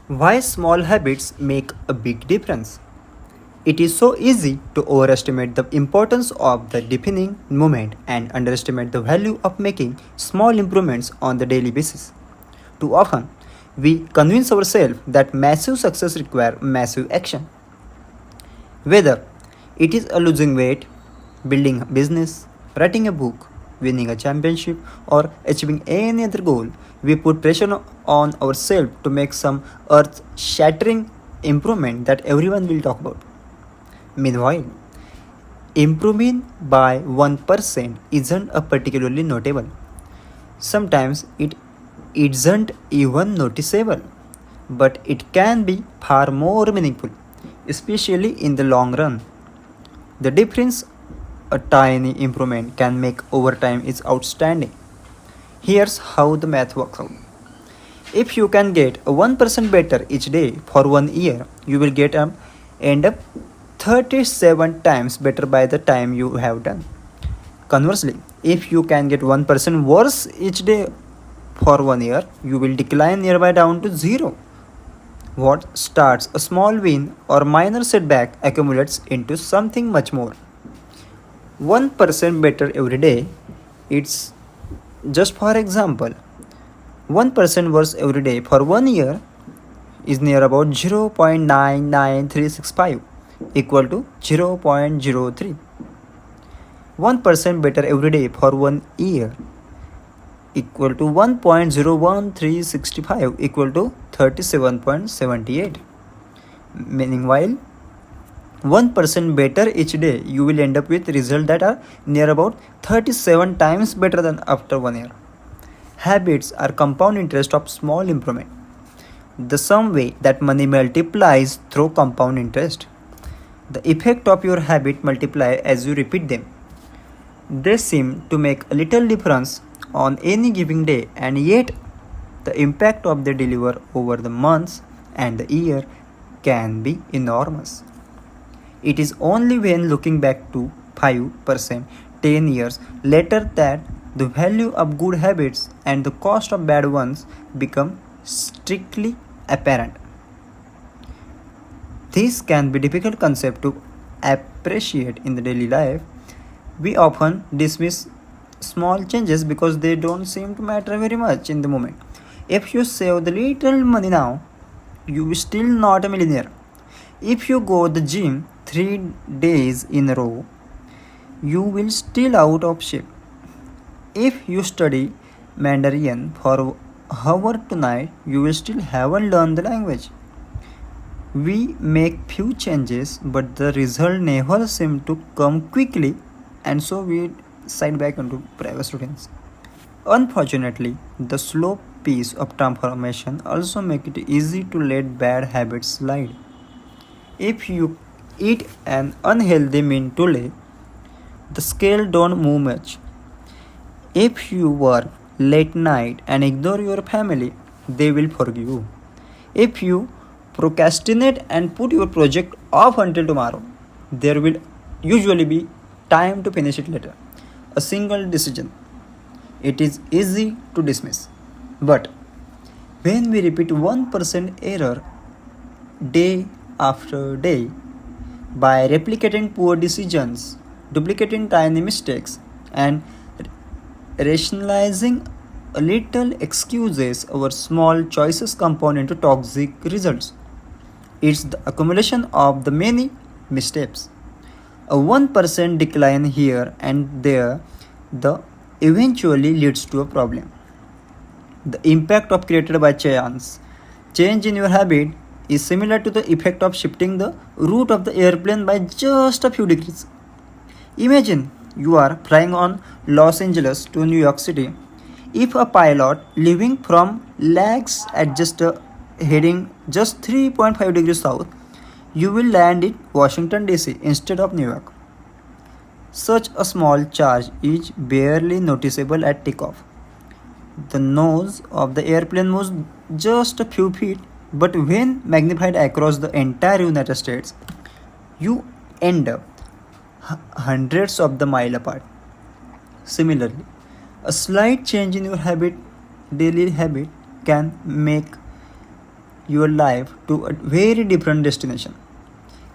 Why small habits make a big difference? It is so easy to overestimate the importance of the defining moment and underestimate the value of making small improvements on the daily basis. Too often, we convince ourselves that massive success requires massive action. Whether it is a losing weight, building a business, writing a book, winning a championship, or achieving any other goal, we put pressure on ourselves to make some earth shattering improvement that everyone will talk about. Meanwhile, improving by 1% isn't a particularly notable. Sometimes it isn't even noticeable, but it can be far more meaningful, especially in the long run. The difference a tiny improvement can make over time is outstanding. Here's how the math works out. If you can get a 1% better each day for 1 year, you will end up 37 times better by the time you have done. Conversely, if you can get 1% worse each day for 1 year, you will decline nearby down to zero. What starts a small win or minor setback accumulates into something much more. 1% better every day, it's just for example, 1% worse every day for 1 year is near about 0.99365 equal to 0.03. 1% better every day for 1 year equal to 1.01365 equal to 37.78. Meanwhile, 1% better each day, you will end up with results that are near about 37 times better than after 1 year. Habits are compound interest of small improvement. The same way that money multiplies through compound interest. The effect of your habit multiply as you repeat them. They seem to make a little difference on any given day, and yet the impact of they deliver over the months and the year can be enormous. It is only when looking back to 5%, 10 years later that the value of good habits and the cost of bad ones become strictly apparent. This can be a difficult concept to appreciate in the daily life. We often dismiss small changes because they don't seem to matter very much in the moment. If you save the little money now, you are still not a millionaire. If you go to the gym 3 days in a row, you will still out of shape. If you study Mandarian for hour tonight, you will still haven't learned the language. We make few changes, but the result never seem to come quickly, and so we side back into previous routines. Unfortunately, the slow pace of transformation also make it easy to let bad habits slide. If you eat an unhealthy meal today, the scale don't move much. If you work late night and ignore your family, they will forgive you. If you procastinate and put your project off until tomorrow, there will usually be time to finish it later. A single decision. It is easy to dismiss. But when we repeat 1% error day after day by replicating poor decisions, duplicating tiny mistakes, and rationalizing a little excuses, our small choices compound into toxic results. It's the accumulation of the many missteps. A 1% decline here and there the eventually leads to a problem. The impact of created by chance. Change in your habit is similar to the effect of shifting the route of the airplane by just a few degrees. Imagine you are flying on Los Angeles to New York City. If a pilot leaving from Lags at just heading just 3.5 degrees south, you will land in Washington DC instead of New York. Such a small charge is barely noticeable at takeoff. The nose of the airplane moves just a few feet, but when magnified across the entire United States, you end up hundreds of the mile apart. Similarly, a slight change in your daily habit, can make your life to a very different destination.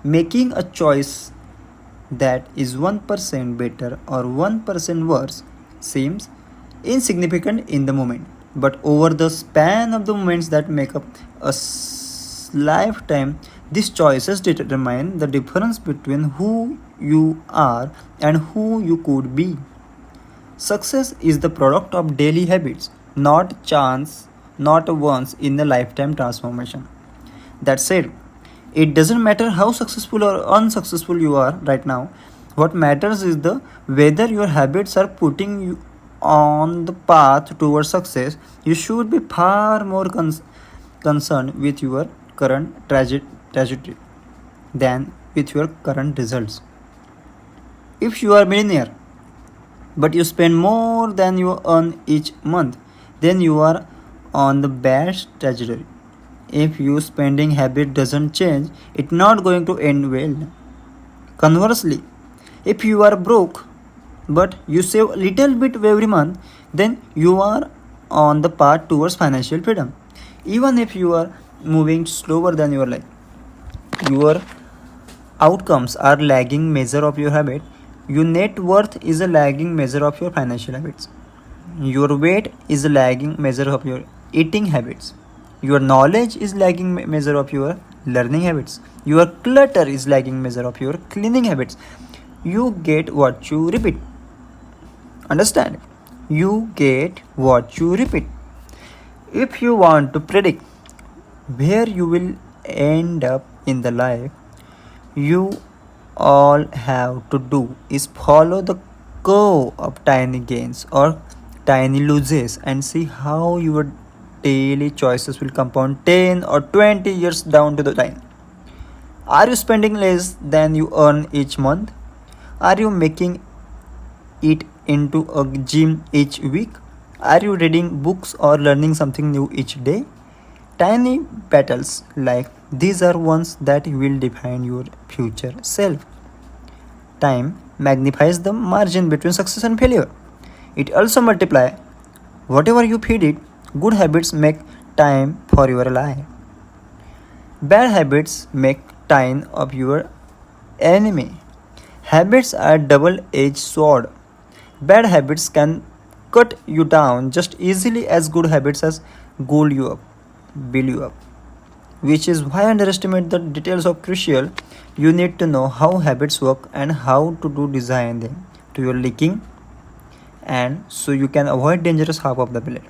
Making a choice that is 1% better or 1% worse seems insignificant in the moment, but over the span of the moments that make up a lifetime, these choices determine the difference between who you are and who you could be. Success is the product of daily habits, not chance, not a once in a lifetime transformation. That said, it doesn't matter how successful or unsuccessful you are right now. What matters is the whether your habits are putting you on the path towards success. You should be far more concerned with your current trajectory than with your current results. If you are a millionaire but you spend more than you earn each month, then you are on the bad trajectory. If your spending habit doesn't change, it's not going to end well. Conversely, if you are broke but you save a little bit every month, then you are on the path towards financial freedom. Even if you are moving slower than your life, your outcomes are lagging measure of your habit. Your net worth is a lagging measure of your financial habits. Your weight is a lagging measure of your eating habits. Your knowledge is lagging measure of your learning habits. Your clutter is lagging measure of your cleaning habits. You get what you repeat. Understand? You get what you repeat. If you want to predict where you will end up in the life, you all have to do is follow the curve of tiny gains or tiny losses and see how your daily choices will compound 10 or 20 years down to the line. Are you spending less than you earn each month? Are you making it into a gym each week? Are you reading books or learning something new each day? Tiny battles like these are ones that will define your future self. Time magnifies the margin between success and failure. It also multiplies whatever you feed it. Good habits make time for your life. Bad habits make time of your enemy. Habits are double-edged sword. Bad habits can cut you down just easily as good habits as build you up. Which is why underestimate the details of crucial. You need to know how habits work and how to do design them to your liking and so you can avoid dangerous half of the bullet.